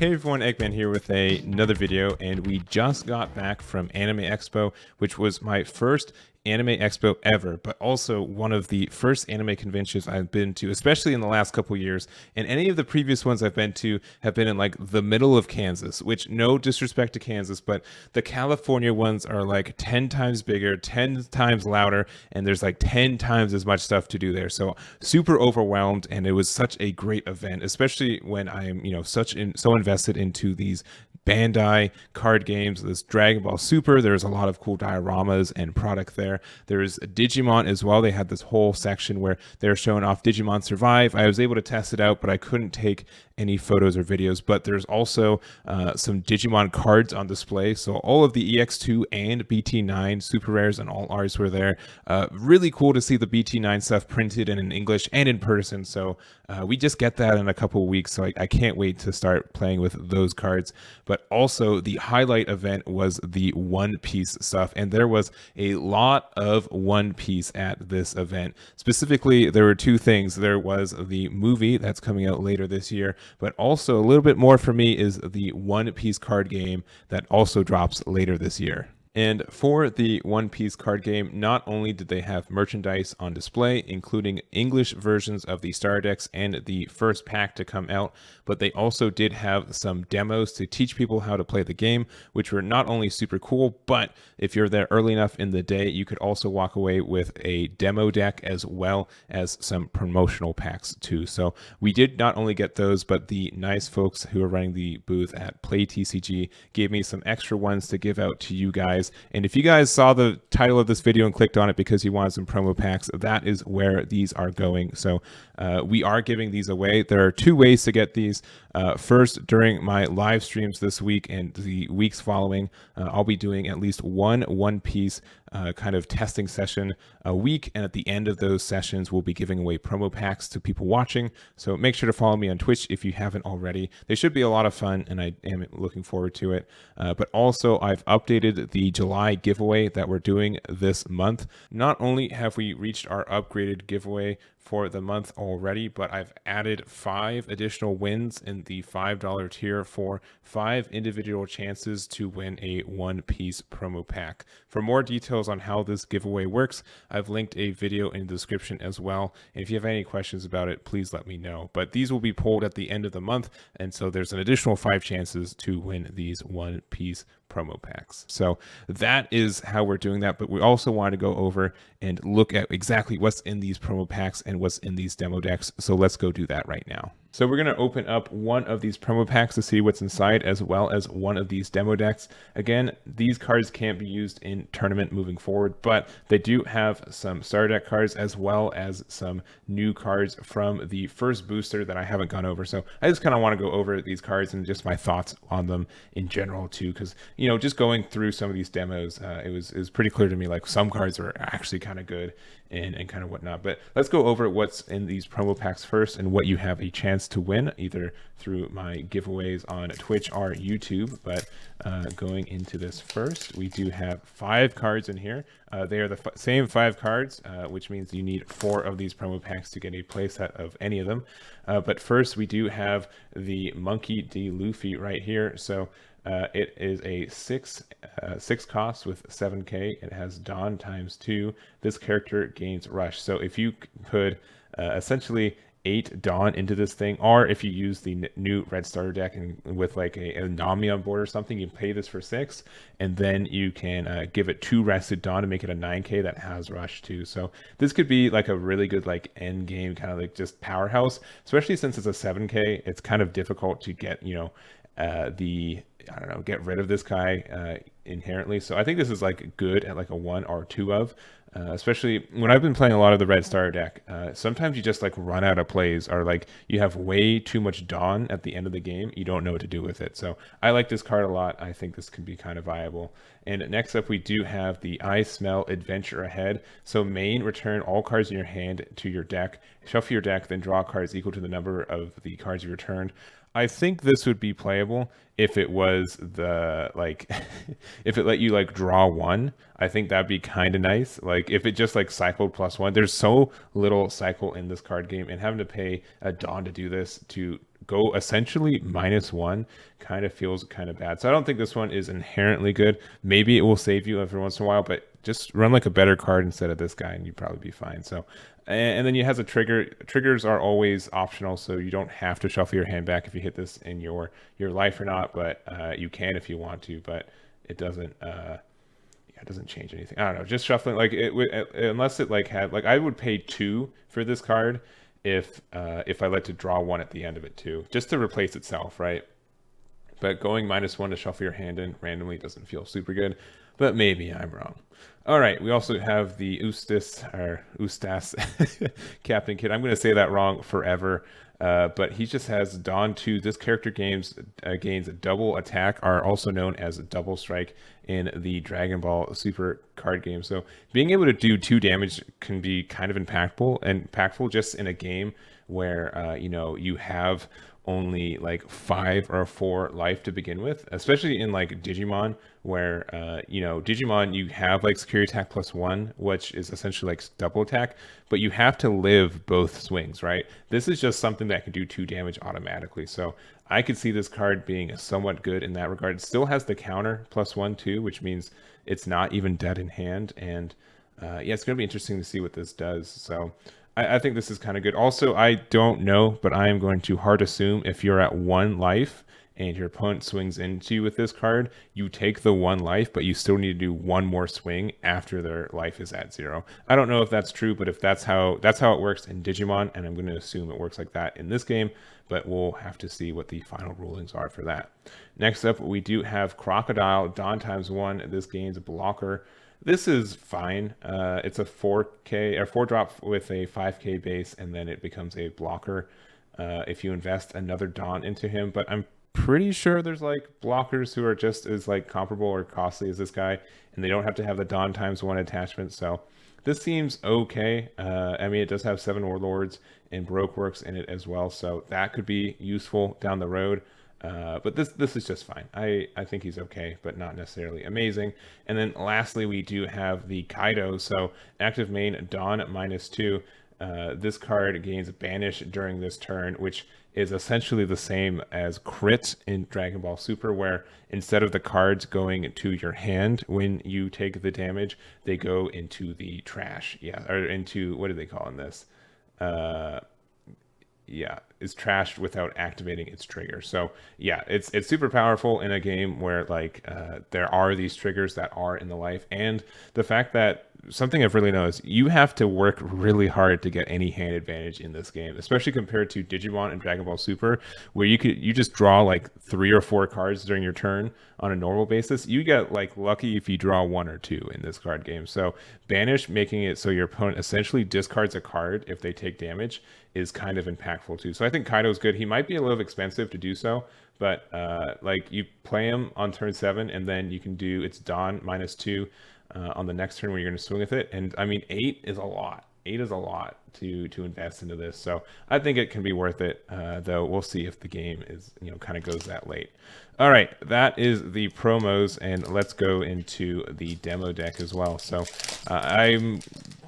Hey everyone, Eggman here with another video, and we just got back from Anime Expo, which was my first Anime Expo ever, but also one of the first anime conventions I've been to, especially in the last couple years. And any of the previous ones I've been to have been in like the middle of Kansas, which no disrespect to Kansas, but the California ones are like 10 times bigger, 10 times louder, and there's like 10 times as much stuff to do there. So super overwhelmed, and it was such a great event, especially when I am, so invested into these Bandai card games, this Dragon Ball Super. There's a lot of cool dioramas and product there. There's Digimon as well. They had this whole section where they're showing off Digimon Survive. I was able to test it out, but I couldn't take any photos or videos. But there's also some Digimon cards on display. So all of the EX2 and BT9 super rares and all R's were there. Really cool to see the BT9 stuff printed and in English and in person. So we just get that in a couple of weeks. So I can't wait to start playing with those cards. But also the highlight event was the One Piece stuff. And there was a lot of One Piece at this event. Specifically, there were two things. There was the movie that's coming out later this year, but also a little bit more for me is the One Piece card game that also drops later this year. And for the One Piece card game, not only did they have merchandise on display, including English versions of the starter decks and the first pack to come out, but they also did have some demos to teach people how to play the game, which were not only super cool, but if you're there early enough in the day, you could also walk away with a demo deck as well as some promotional packs too. So we did not only get those, but the nice folks who are running the booth at Play TCG gave me some extra ones to give out to you guys. And if you guys saw the title of this video and clicked on it because you wanted some promo packs, that is where these are going. So we are giving these away. There are two ways to get these. First, during my live streams this week and the weeks following, I'll be doing at least one Piece kind of testing session a week, and at the end of those sessions we'll be giving away promo packs to people watching. So make sure to follow me on Twitch if you haven't already. They should be a lot of fun, and I am looking forward to it. But also, I've updated the July giveaway that we're doing this month. Not only have we reached our upgraded giveaway for the month already, but I've added 5 additional wins in the $5 tier for 5 individual chances to win a One Piece promo pack. For more details on how this giveaway works, I've linked a video in the description as well. And if you have any questions about it, please let me know. But these will be pulled at the end of the month, and so there's an additional 5 chances to win these One Piece promo packs. So that is how we're doing that, but we also want to go over and look at exactly what's in these promo packs and what's in these demo decks. So let's go do that right now. So we're going to open up one of these promo packs to see what's inside, as well as one of these demo decks. Again, these cards can't be used in tournament moving forward, but they do have some starter deck cards as well as some new cards from the first booster that I haven't gone over. So I just kind of want to go over these cards and just my thoughts on them in general too, because just going through some of these demos, it was pretty clear to me like some cards are actually kind of good and kind of whatnot. But let's go over what's in these promo packs first and what you have a chance to win either through my giveaways on Twitch or YouTube. But going into this first, we do have 5 cards in here. They are the same 5 cards, which means you need 4 of these promo packs to get a playset of any of them. But first, we do have the Monkey D. Luffy right here. So it is a 6 cost with 7k. It has Dawn ×2. This character gains Rush. So if you put essentially 8 Dawn into this thing, or if you use the new red starter deck and with like a Nami on board or something, you pay this for 6, and then you can give it 2 rested Dawn to make it a 9k that has Rush too. So this could be like a really good like end game kind of like just powerhouse, especially since it's a 7k. It's kind of difficult to get get rid of this guy inherently. So I think this is like good at like a 1 or 2 of. Especially when I've been playing a lot of the red starter deck, sometimes you just like run out of plays, or like you have way too much Dawn at the end of the game. You don't know what to do with it. So I like this card a lot. I think this could be kind of viable. And next up, we do have the I Smell Adventure Ahead. So main, return all cards in your hand to your deck, shuffle your deck, then draw cards equal to the number of the cards you returned. I think this would be playable if it was the if it let you like draw 1. I think that'd be kind of nice. Like if it just like cycled +1. There's so little cycle in this card game, and having to pay a Dawn to do this to go essentially -1 kind of feels kind of bad. So I don't think this one is inherently good. Maybe it will save you every once in a while, but just run like a better card instead of this guy and you'd probably be fine. So, and then it has a trigger. Triggers are always optional, so you don't have to shuffle your hand back if you hit this in your life or not, but you can if you want to, but it doesn't it doesn't change anything. I don't know, just shuffling like it would, unless it like had like I would pay 2 for this card if I let to draw 1 at the end of it too, just to replace itself, right? But going -1 to shuffle your hand in randomly doesn't feel super good, but maybe I'm wrong. All right, we also have the Ustas Captain Kid. I'm going to say that wrong forever, but he just has Dawn 2. This character gains a double attack, are also known as double strike in the Dragon Ball Super card game. So being able to do 2 damage can be kind of impactful just in a game where you have only like 5 or 4 life to begin with, especially in like Digimon, where Digimon you have like security attack +1, which is essentially like double attack, but you have to live both swings, right? This is just something that can do 2 damage automatically. So I could see this card being somewhat good in that regard. It still has the counter +1 too, which means it's not even dead in hand. And yeah, it's going to be interesting to see what this does. So I think this is kind of good. Also, I don't know, but I am going to hard assume if you're at 1 life and your opponent swings into you with this card, you take the 1 life, but you still need to do 1 more swing after their life is at 0. I don't know if that's true, but if that's how it works in Digimon, and I'm going to assume it works like that in this game, but we'll have to see what the final rulings are for that. Next up, we do have Crocodile, Dawn ×1. This gains a blocker. This is fine. It's a 4K or 4-drop with a 5K base, and then it becomes a blocker if you invest another Dawn into him. But I'm pretty sure there's like blockers who are just as like comparable or costly as this guy, and they don't have to have the Dawn ×1 attachment. So this seems okay. I mean, it does have 7 Warlords and Baroque Works in it as well, so that could be useful down the road. But this is just fine. I think he's okay, but not necessarily amazing. And then lastly, we do have the Kaido. So active main Dawn at -2. This card gains Banish during this turn, which is essentially the same as Crit in Dragon Ball Super, where instead of the cards going to your hand when you take the damage, they go into the trash. Yeah, or into, what do they call in this? Yeah, is trashed without activating its trigger. So yeah, it's super powerful in a game where like there are these triggers that are in the life, and the fact that something I've really noticed, you have to work really hard to get any hand advantage in this game, especially compared to Digimon and Dragon Ball Super, where you just draw like 3 or 4 cards during your turn on a normal basis. You get like lucky if you draw 1 or 2 in this card game. So Banish, making it so your opponent essentially discards a card if they take damage, is kind of impactful too. So I think Kaido's good. He might be a little expensive to do so, but like you play him on turn 7, and then you can do its Dawn -2 on the next turn where you're going to swing with it. And I mean, 8 is a lot. 8 is a lot to invest into this. So I think it can be worth it, though we'll see if the game is, kind of goes that late. All right, that is the promos, and let's go into the demo deck as well. So I'm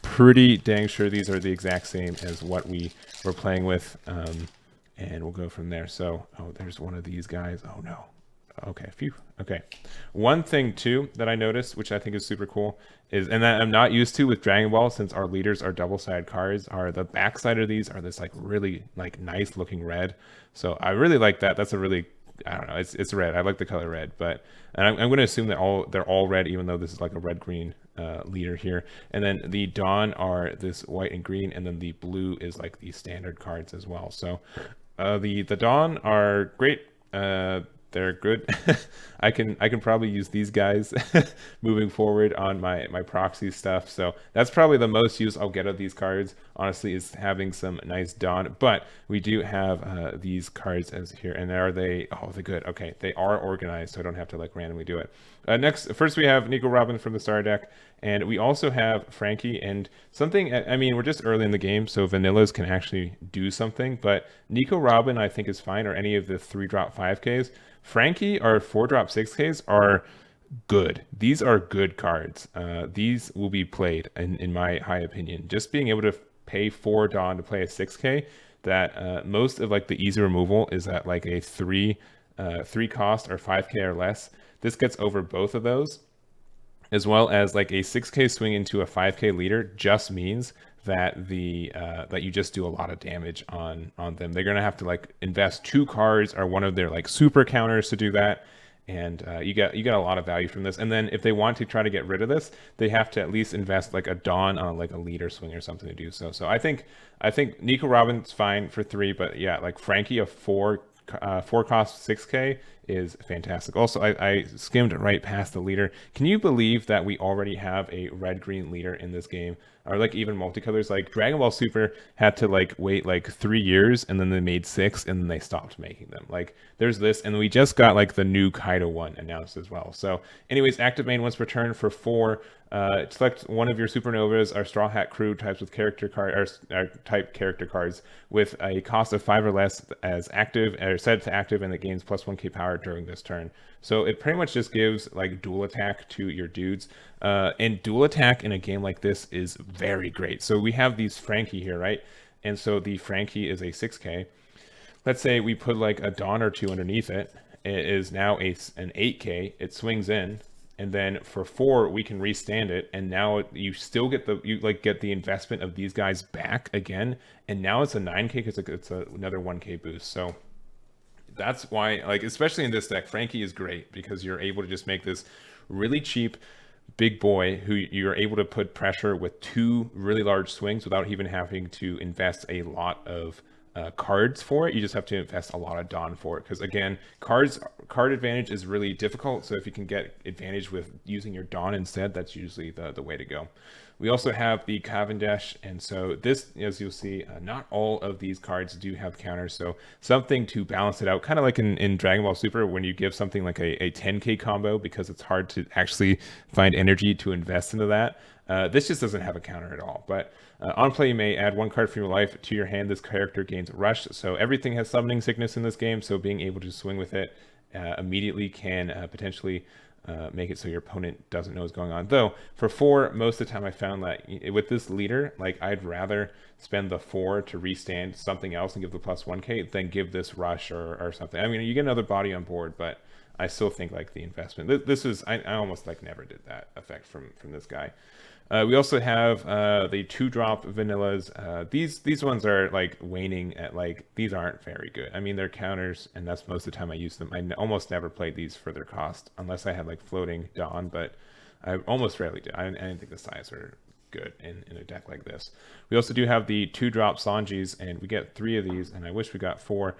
pretty dang sure these are the exact same as what we were playing with, and we'll go from there. So, oh, there's one of these guys. Oh no. Okay, phew. Okay. One thing too that I noticed, which I think is super cool, is, and that I'm not used to with Dragon Ball, since our leaders are double-sided cards, are the backside of these are this like really like nice looking red. So I really like that. That's a really, I don't know, it's red. I like the color red, but and I'm going to assume that they're all red, even though this is like a red-green leader here. And then the Dawn are this white and green, and then the blue is like the standard cards as well. So the Dawn are great. They're good. I can probably use these guys moving forward on my proxy stuff. So that's probably the most use I'll get of these cards, honestly, is having some nice Dawn. But we do have these cards as here. And are they? Oh, they're good. Okay, they are organized, so I don't have to like randomly do it. First we have Nico Robin from the star deck, and we also have Frankie. And something, I mean, we're just early in the game, so vanillas can actually do something. But Nico Robin, I think, is fine, or any of the 3-drop 5Ks. Frankie, our 4-drop 6Ks, are good. These are good cards. These will be played, in my high opinion. Just being able to pay 4 Dawn to play a 6K, that most of like the easy removal is at like a 3 cost or 5k or less. This gets over both of those, as well as like a 6k swing into a 5k leader just means that that you just do a lot of damage on them. They're gonna have to like invest 2 cards or one of their like super counters to do that, and you get a lot of value from this. And then if they want to try to get rid of this, they have to at least invest like a Dawn on like a leader swing or something to do so. So I think Nico Robin's fine for 3, but yeah, like Frankie of 4 cost 6k is fantastic. Also, I skimmed right past the leader. Can you believe that we already have a red-green leader in this game? Or like even multicolors? Like Dragon Ball Super had to like wait like 3 years, and then they made 6, and then they stopped making them. Like there's this, and we just got like the new Kaido one announced as well. So anyways, active main once per turn for 4. Select one of your supernovas or Straw Hat Crew types with character card or type character cards with a cost of 5 or less as active or set to active, and it gains plus 1k power during this turn. So it pretty much just gives like dual attack to your dudes. And dual attack in a game like this is very great. So we have these Frankie here, right? And so the Frankie is a 6k. Let's say we put like a Dawn or 2 underneath it. It is now an 8k. It swings in. And then for 4, we can restand it, and now you still get the investment of these guys back again, and now it's a 9k because it's another 1k boost. So that's why, like, especially in this deck, Frankie is great because you're able to just make this really cheap big boy who you're able to put pressure with 2 really large swings without even having to invest a lot of cards for it. You just have to invest a lot of Dawn for it, because again, card advantage is really difficult. So if you can get advantage with using your Dawn instead, that's usually the way to go. We also have the Cavendish, and so this, as you'll see, not all of these cards do have counters, so something to balance it out, kind of like in Dragon Ball Super when you give something like a 10k combo, because it's hard to actually find energy to invest into that. This just doesn't have a counter at all. But on play, you may add 1 card from your life to your hand. This character gains Rush. So everything has Summoning Sickness in this game. So being able to swing with it immediately can potentially make it so your opponent doesn't know what's going on. Though for 4, most of the time I found that with this leader, like I'd rather spend the 4 to restand something else and give the plus 1k than give this Rush or something. I mean, you get another body on board, but I still think like the investment. This is I almost like never did that effect from this guy. We also have the 2-drop vanillas. These ones are like waning at like, these aren't very good. I mean, they're counters, and that's most of the time I use them. I almost never played these for their cost unless I had like floating Dawn, but I almost rarely did. I didn't think the size are good in a deck like this. We also do have the 2-drop Sanjis, and we get 3 of these, and I wish we got 4.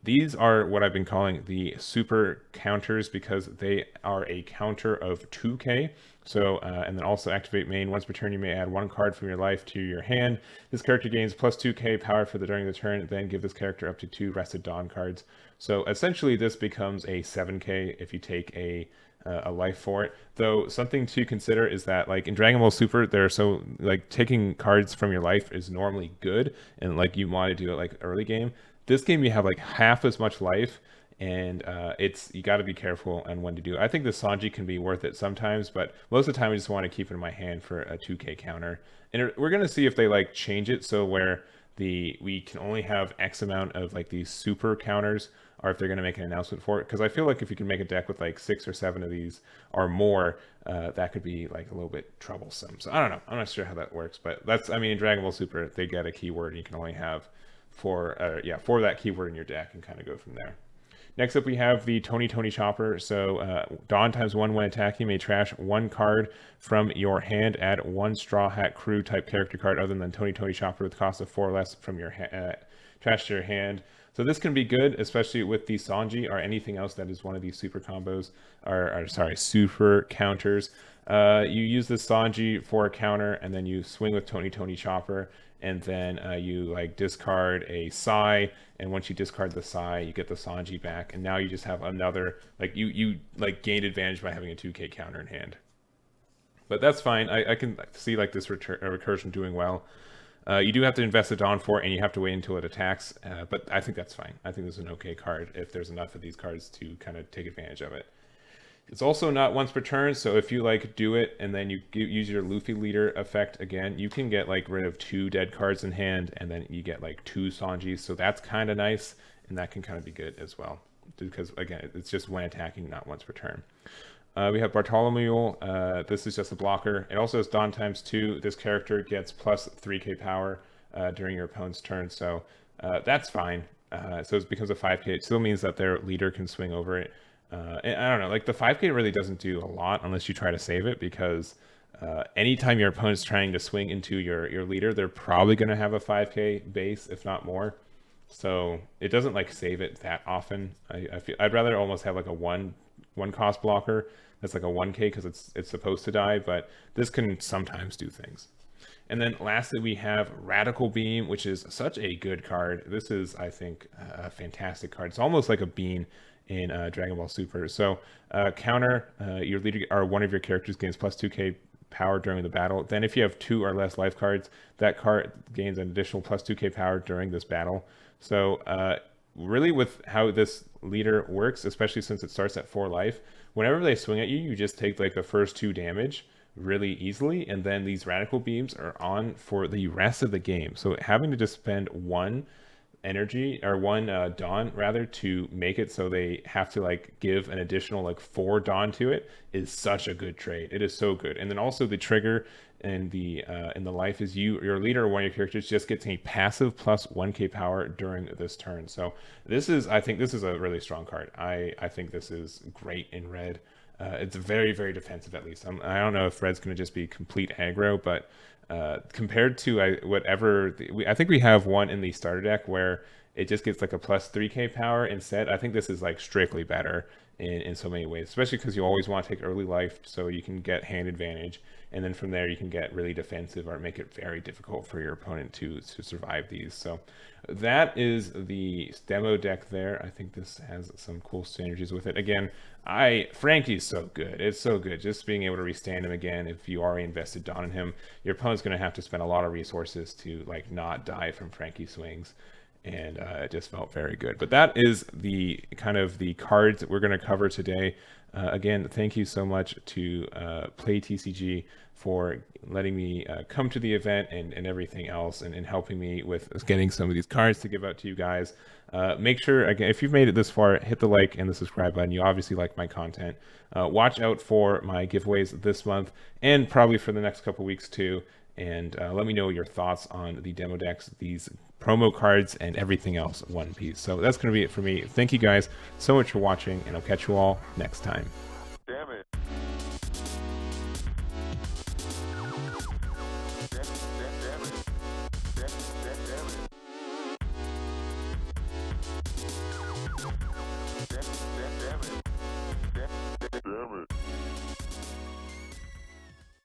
These are what I've been calling the super counters because they are a counter of 2k. So, and then also activate main. Once per turn, you may add 1 card from your life to your hand. This character gains plus 2k power during the turn, then give this character up to 2 rested Dawn cards. So essentially this becomes a 7k if you take a life for it. Though something to consider is that like in Dragon Ball Super, like taking cards from your life is normally good, and like you want to do it like early game. This game you have like half as much life, and you got to be careful on when to do it. I think the Sanji can be worth it sometimes, but most of the time I just want to keep it in my hand for a 2k counter. And we're gonna see if they like change it so where we can only have X amount of like these super counters, or if they're going to make an announcement for it. Because I feel like if you can make a deck with like 6 or 7 of these or more, that could be like a little bit troublesome. So I don't know. I'm not sure how that works, but I mean, in Dragon Ball Super, they get a keyword and you can only have 4 that keyword in your deck and kind of go from there. Next up, we have the Tony Chopper. So Dawn times 1 when attacking may trash 1 card from your hand. Add 1 Straw Hat Crew type character card other than Tony Chopper with cost of 4 or less from your trash to your hand. So this can be good, especially with the Sanji or anything else that is one of these super combos, super counters. You use the Sanji for a counter, and then you swing with Tony Chopper, and then you like discard a Sai, and once you discard the Sai, you get the Sanji back, and now you just have another, like you like gained advantage by having a 2k counter in hand. But that's fine. I can see like this recursion doing well. You do have to invest a Dawn for it, and you have to wait until it attacks, but I think that's fine. I think this is an okay card if there's enough of these cards to kind of take advantage of it. It's also not once per turn, so if you like do it and then you use your Luffy leader effect again, you can get like rid of 2 dead cards in hand, and then you get like 2 Sanjis, so that's kind of nice, and that can kind of be good as well, because again, it's just when attacking, not once per turn. We have Bartholomew. This is just a blocker. It also has Dawn ×2. This character gets plus 3k power during your opponent's turn, so that's fine. So it becomes a 5k. It still means that their leader can swing over it. And I don't know, like the 5k really doesn't do a lot unless you try to save it, because anytime your opponent's trying to swing into your leader, they're probably going to have a 5k base, if not more. So it doesn't like save it that often. I feel I'd rather almost have like a one cost blocker that's like a 1k, because it's supposed to die, but this can sometimes do things. And then lastly, we have Radical Beam, which is such a good card. This is, I think, a fantastic card. It's almost like a bean in Dragon Ball Super. So counter, your leader or one of your characters gains plus 2k power during the battle. Then if you have 2 or less life cards, that card gains an additional plus 2k power during this battle. So really with how this leader works, especially since it starts at 4 life, whenever they swing at you, you just take like the first 2 damage really easily, and then these Radical Beams are on for the rest of the game. So having to just spend 1 energy or 1 Dawn rather to make it so they have to like give an additional like 4 Dawn to it is such a good trade. It is so good. And then also the trigger and the life is your leader or one of your characters just gets a passive plus 1k power during this turn. So I think this is a really strong card. I think this is great in red. It's very, very defensive, at least. I don't know if red's going to just be complete aggro, but compared to I think we have one in the starter deck where it just gets like a plus 3k power instead. I think this is like strictly better in so many ways, especially because you always want to take early life so you can get hand advantage, and then from there you can get really defensive or make it very difficult for your opponent to survive these. So that is the demo deck there. I think this has some cool synergies with it. Again, Frankie's so good. It's so good. Just being able to restand him again, if you already invested Dawn in him, your opponent's going to have to spend a lot of resources to like not die from Frankie swings. And it just felt very good. But that is the kind of the cards that we're going to cover today. Again, thank you so much to Play TCG for letting me come to the event and everything else, and helping me with getting some of these cards to give out to you guys. Make sure, again, if you've made it this far, hit the like and the subscribe button. You obviously like my content. Watch out for my giveaways this month and probably for the next couple weeks too. And let me know your thoughts on the demo decks, these promo cards, and everything else in one piece. So that's going to be it for me. Thank you guys so much for watching, and I'll catch you all next time. Damn it. Damn it.